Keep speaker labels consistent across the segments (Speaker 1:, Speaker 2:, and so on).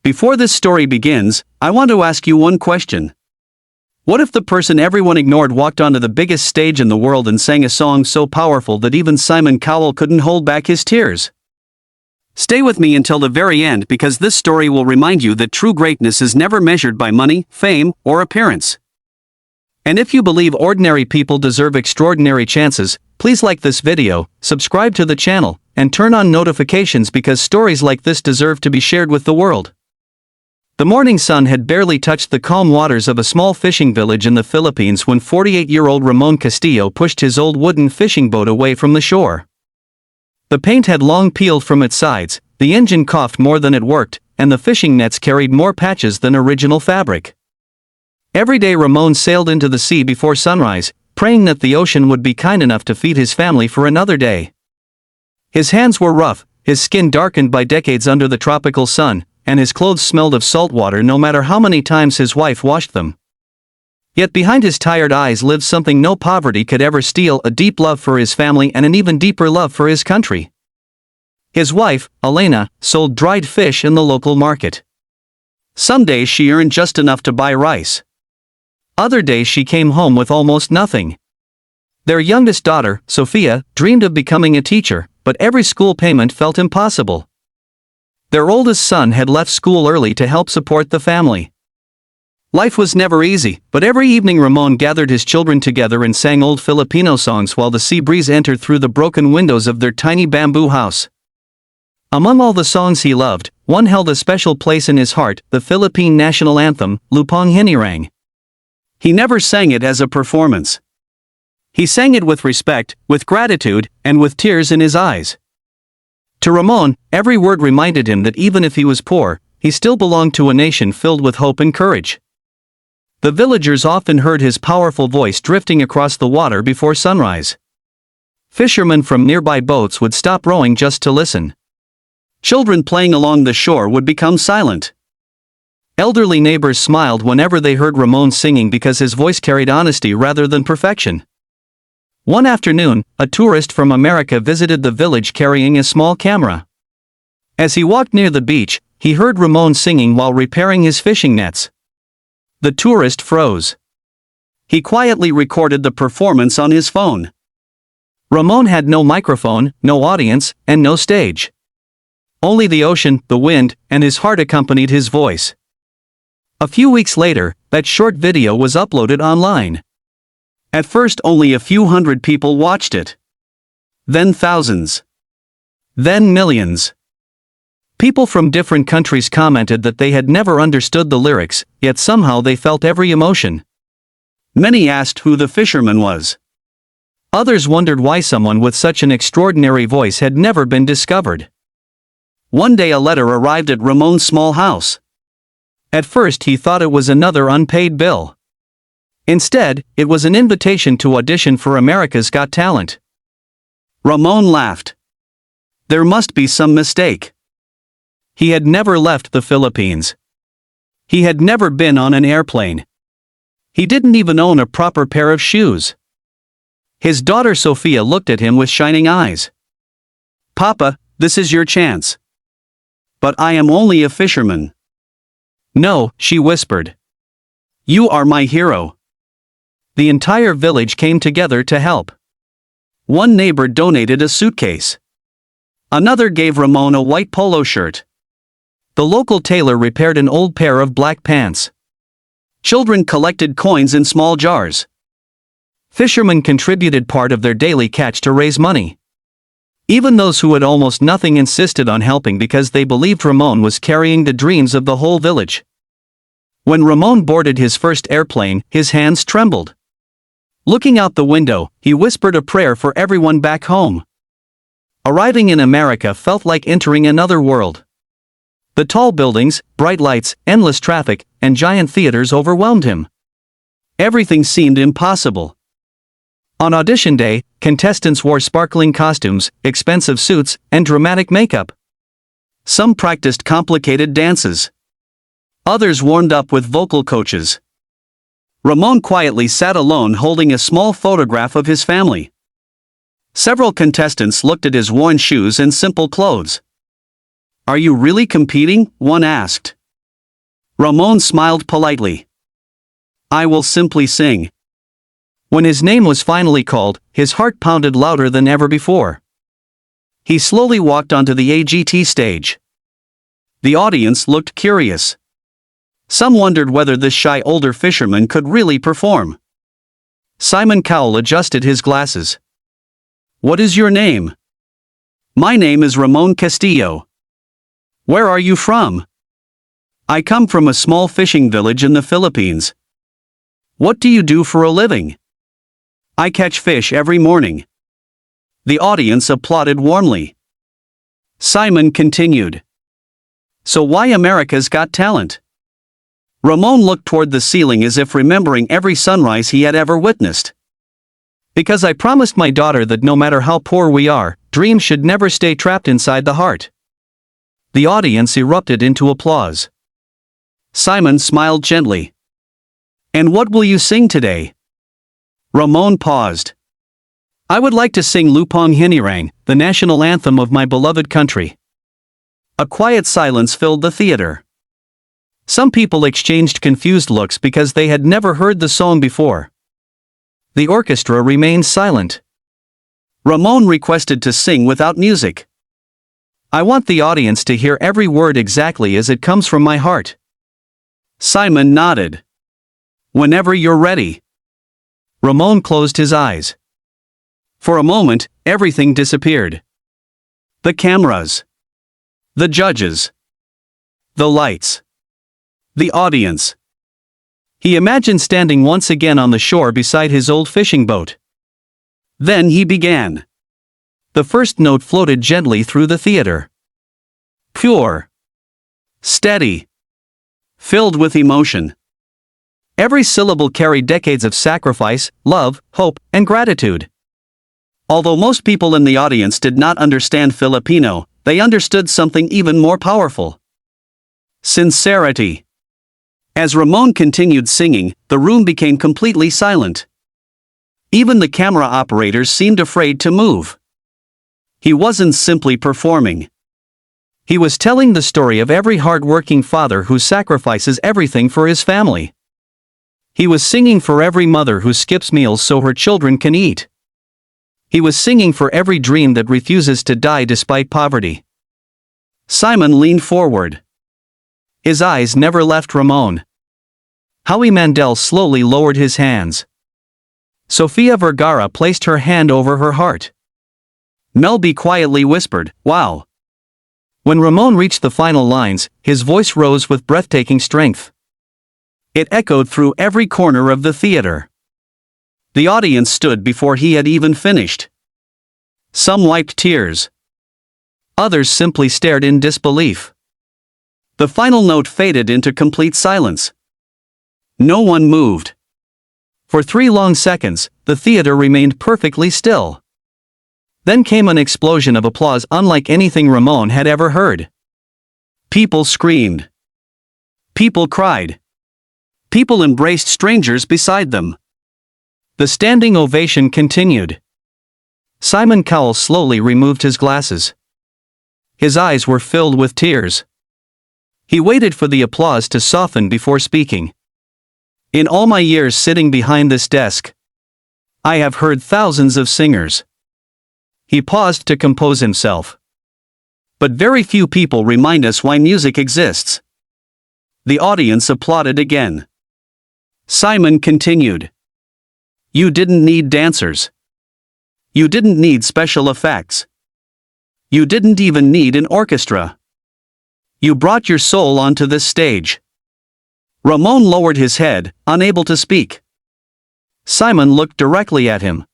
Speaker 1: Before this story begins, I want to ask you one question. What if the person everyone ignored walked onto the biggest stage in the world and sang a song so powerful that even Simon Cowell couldn't hold back his tears? Stay with me until the very end because this story will remind you that true greatness is never measured by money, fame, or appearance. And if you believe ordinary people deserve extraordinary chances, please like this video, subscribe to the channel, and turn on notifications because stories like this deserve to be shared with the world. The morning sun had barely touched the calm waters of a small fishing village in the Philippines when 48-year-old Ramon Castillo pushed his old wooden fishing boat away from the shore. The paint had long peeled from its sides, the engine coughed more than it worked, and the fishing nets carried more patches than original fabric. Every day Ramon sailed into the sea before sunrise, praying that the ocean would be kind enough to feed his family for another day. His hands were rough, his skin darkened by decades under the tropical sun, and his clothes smelled of salt water no matter how many times his wife washed them. Yet behind his tired eyes lived something no poverty could ever steal: a deep love for his family and an even deeper love for his country. His wife, Elena, sold dried fish in the local market. Some days she earned just enough to buy rice. Other days she came home with almost nothing. Their youngest daughter, Sophia, dreamed of becoming a teacher, but every school payment felt impossible. Their oldest son had left school early to help support the family. Life was never easy, but every evening Ramon gathered his children together and sang old Filipino songs while the sea breeze entered through the broken windows of their tiny bamboo house. Among all the songs he loved, one held a special place in his heart: the Philippine national anthem, Lupang Hinirang. He never sang it as a performance. He sang it with respect, with gratitude, and with tears in his eyes. To Ramon, every word reminded him that even if he was poor, he still belonged to a nation filled with hope and courage. The villagers often heard his powerful voice drifting across the water before sunrise. Fishermen from nearby boats would stop rowing just to listen. Children playing along the shore would become silent. Elderly neighbors smiled whenever they heard Ramon singing because his voice carried honesty rather than perfection. One afternoon, a tourist from America visited the village carrying a small camera. As he walked near the beach, he heard Ramon singing while repairing his fishing nets. The tourist froze. He quietly recorded the performance on his phone. Ramon had no microphone, no audience, and no stage. Only the ocean, the wind, and his heart accompanied his voice. A few weeks later, that short video was uploaded online. At first only a few hundred people watched it. Then thousands. Then millions. People from different countries commented that they had never understood the lyrics, yet somehow they felt every emotion. Many asked who the fisherman was. Others wondered why someone with such an extraordinary voice had never been discovered. One day a letter arrived at Ramon's small house. At first he thought it was another unpaid bill. Instead, it was an invitation to audition for America's Got Talent. Ramon laughed. There must be some mistake. He had never left the Philippines. He had never been on an airplane. He didn't even own a proper pair of shoes. His daughter Sophia looked at him with shining eyes. "Papa, this is your chance." "But I am only a fisherman." "No," she whispered. "You are my hero." The entire village came together to help. One neighbor donated a suitcase. Another gave Ramon a white polo shirt. The local tailor repaired an old pair of black pants. Children collected coins in small jars. Fishermen contributed part of their daily catch to raise money. Even those who had almost nothing insisted on helping because they believed Ramon was carrying the dreams of the whole village. When Ramon boarded his first airplane, his hands trembled. Looking out the window, he whispered a prayer for everyone back home. Arriving in America felt like entering another world. The tall buildings, bright lights, endless traffic, and giant theaters overwhelmed him. Everything seemed impossible. On audition day, contestants wore sparkling costumes, expensive suits, and dramatic makeup. Some practiced complicated dances. Others warmed up with vocal coaches. Ramon quietly sat alone holding a small photograph of his family. Several contestants looked at his worn shoes and simple clothes. "Are you really competing?" one asked. Ramon smiled politely. I will simply sing. When his name was finally called, his heart pounded louder than ever before. He slowly walked onto the AGT stage. The audience looked curious. Some wondered whether this shy older fisherman could really perform. Simon Cowell adjusted his glasses. What is your name? My name is Ramon Castillo. Where are you from? I come from a small fishing village in the Philippines. What do you do for a living? I catch fish every morning. The audience applauded warmly. Simon continued. So why America's Got Talent? Ramon looked toward the ceiling as if remembering every sunrise he had ever witnessed. Because I promised my daughter that no matter how poor we are, dreams should never stay trapped inside the heart. The audience erupted into applause. Simon smiled gently. And what will you sing today? Ramon paused. I would like to sing Lupang Hinirang, the national anthem of my beloved country. A quiet silence filled the theater. Some people exchanged confused looks because they had never heard the song before. The orchestra remained silent. Ramon requested to sing without music. I want the audience to hear every word exactly as it comes from my heart. Simon nodded. Whenever you're ready. Ramon closed his eyes. For a moment, everything disappeared. The cameras. The judges. The lights. The audience. He imagined standing once again on the shore beside his old fishing boat. Then he began. The first note floated gently through the theater. Pure. Steady. Filled with emotion. Every syllable carried decades of sacrifice, love, hope, and gratitude. Although most people in the audience did not understand Filipino, they understood something even more powerful. Sincerity. As Ramon continued singing, the room became completely silent. Even the camera operators seemed afraid to move. He wasn't simply performing. He was telling the story of every hard-working father who sacrifices everything for his family. He was singing for every mother who skips meals so her children can eat. He was singing for every dream that refuses to die despite poverty. Simon leaned forward. His eyes never left Ramon. Howie Mandel slowly lowered his hands. Sofia Vergara placed her hand over her heart. Melby quietly whispered, "Wow." When Ramon reached the final lines, his voice rose with breathtaking strength. It echoed through every corner of the theater. The audience stood before he had even finished. Some wiped tears. Others simply stared in disbelief. The final note faded into complete silence. No one moved. For 3 long seconds, the theater remained perfectly still. Then came an explosion of applause unlike anything Ramon had ever heard. People screamed. People cried. People embraced strangers beside them. The standing ovation continued. Simon Cowell slowly removed his glasses. His eyes were filled with tears. He waited for the applause to soften before speaking. In all my years sitting behind this desk, I have heard thousands of singers. He paused to compose himself. But very few people remind us why music exists. The audience applauded again. Simon continued. You didn't need dancers. You didn't need special effects. You didn't even need an orchestra. You brought your soul onto this stage. Ramon lowered his head, unable to speak. Simon looked directly at him.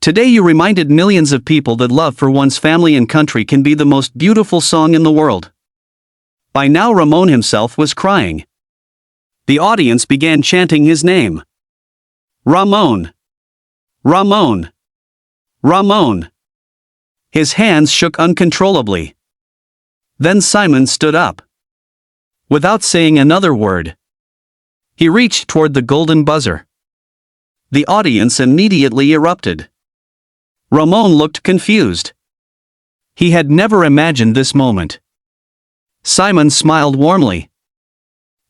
Speaker 1: Today you reminded millions of people that love for one's family and country can be the most beautiful song in the world. By now Ramon himself was crying. The audience began chanting his name. Ramon! Ramon! Ramon! His hands shook uncontrollably. Then Simon stood up. Without saying another word, he reached toward the golden buzzer. The audience immediately erupted. Ramon looked confused. He had never imagined this moment. Simon smiled warmly.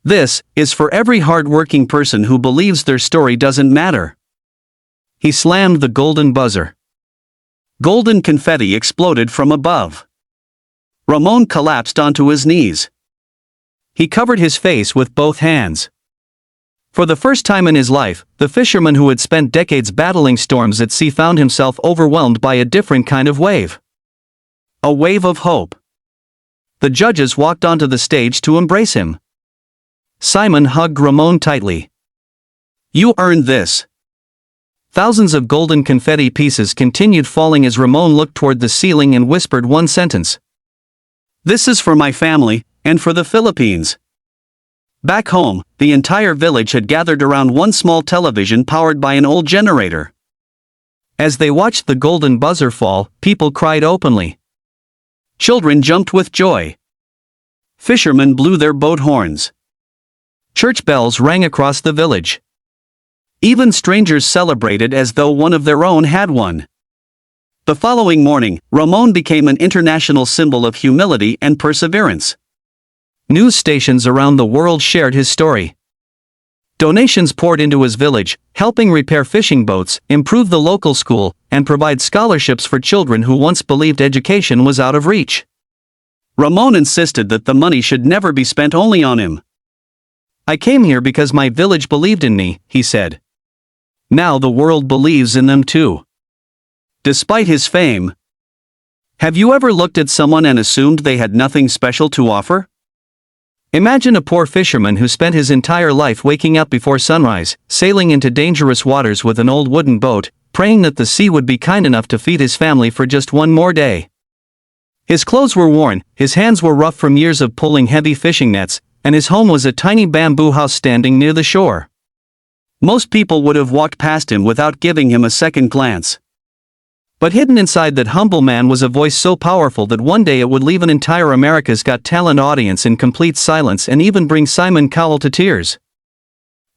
Speaker 1: This is for every hard-working person who believes their story doesn't matter. He slammed the golden buzzer. Golden confetti exploded from above. Ramon collapsed onto his knees. He covered his face with both hands. For the first time in his life, the fisherman who had spent decades battling storms at sea found himself overwhelmed by a different kind of wave. A wave of hope. The judges walked onto the stage to embrace him. Simon hugged Ramon tightly. "You earned this." Thousands of golden confetti pieces continued falling as Ramon looked toward the ceiling and whispered one sentence. "This is for my family, and for the Philippines." Back home, the entire village had gathered around one small television powered by an old generator. As they watched the golden buzzer fall, people cried openly. Children jumped with joy. Fishermen blew their boat horns. Church bells rang across the village. Even strangers celebrated as though one of their own had won. The following morning, Ramon became an international symbol of humility and perseverance. News stations around the world shared his story. Donations poured into his village, helping repair fishing boats, improve the local school, and provide scholarships for children who once believed education was out of reach. Ramon insisted that the money should never be spent only on him. "I came here because my village believed in me," he said. "Now the world believes in them too." Despite his fame. Have you ever looked at someone and assumed they had nothing special to offer? Imagine a poor fisherman who spent his entire life waking up before sunrise, sailing into dangerous waters with an old wooden boat, praying that the sea would be kind enough to feed his family for just one more day. His clothes were worn, his hands were rough from years of pulling heavy fishing nets, and his home was a tiny bamboo house standing near the shore. Most people would have walked past him without giving him a second glance. But hidden inside that humble man was a voice so powerful that one day it would leave an entire America's Got Talent audience in complete silence and even bring Simon Cowell to tears.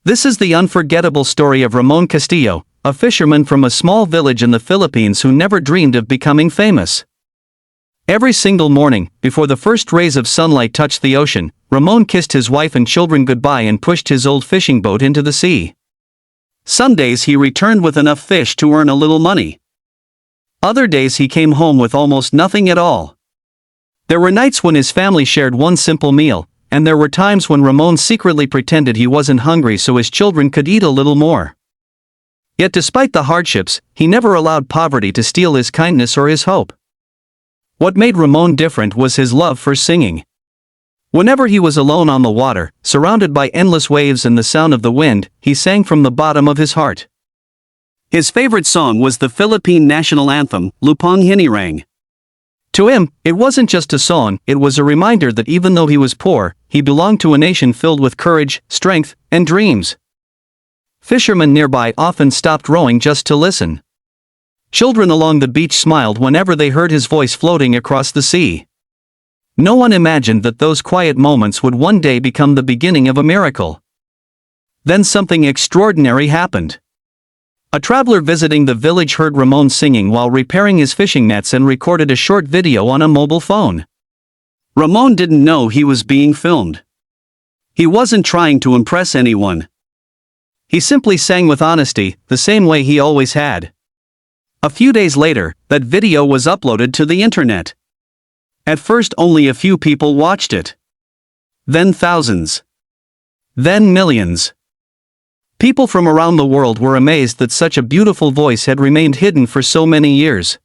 Speaker 1: This is the unforgettable story of Ramon Castillo, a fisherman from a small village in the Philippines who never dreamed of becoming famous. Every single morning, before the first rays of sunlight touched the ocean, Ramon kissed his wife and children goodbye and pushed his old fishing boat into the sea. Some days he returned with enough fish to earn a little money. Other days he came home with almost nothing at all. There were nights when his family shared one simple meal, and there were times when Ramon secretly pretended he wasn't hungry so his children could eat a little more. Yet despite the hardships, he never allowed poverty to steal his kindness or his hope. What made Ramon different was his love for singing. Whenever he was alone on the water, surrounded by endless waves and the sound of the wind, he sang from the bottom of his heart. His favorite song was the Philippine national anthem, Lupang Hinirang. To him, it wasn't just a song, it was a reminder that even though he was poor, he belonged to a nation filled with courage, strength, and dreams. Fishermen nearby often stopped rowing just to listen. Children along the beach smiled whenever they heard his voice floating across the sea. No one imagined that those quiet moments would one day become the beginning of a miracle. Then something extraordinary happened. A traveler visiting the village heard Ramon singing while repairing his fishing nets and recorded a short video on a mobile phone. Ramon didn't know he was being filmed. He wasn't trying to impress anyone. He simply sang with honesty, the same way he always had. A few days later, that video was uploaded to the internet. At first only a few people watched it. Then thousands. Then millions. People from around the world were amazed that such a beautiful voice had remained hidden for so many years.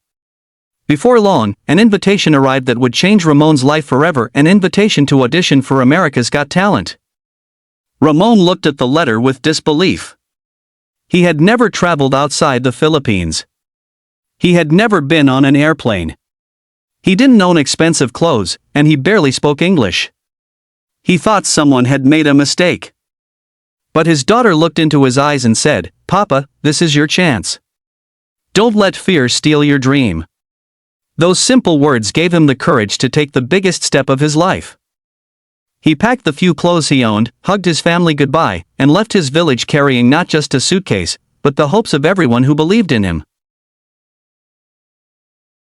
Speaker 1: Before long, an invitation arrived that would change Ramon's life forever, an invitation to audition for America's Got Talent. Ramon looked at the letter with disbelief. He had never traveled outside the Philippines. He had never been on an airplane. He didn't own expensive clothes, and he barely spoke English. He thought someone had made a mistake. But his daughter looked into his eyes and said, "Papa, this is your chance. Don't let fear steal your dream." Those simple words gave him the courage to take the biggest step of his life. He packed the few clothes he owned, hugged his family goodbye, and left his village carrying not just a suitcase, but the hopes of everyone who believed in him.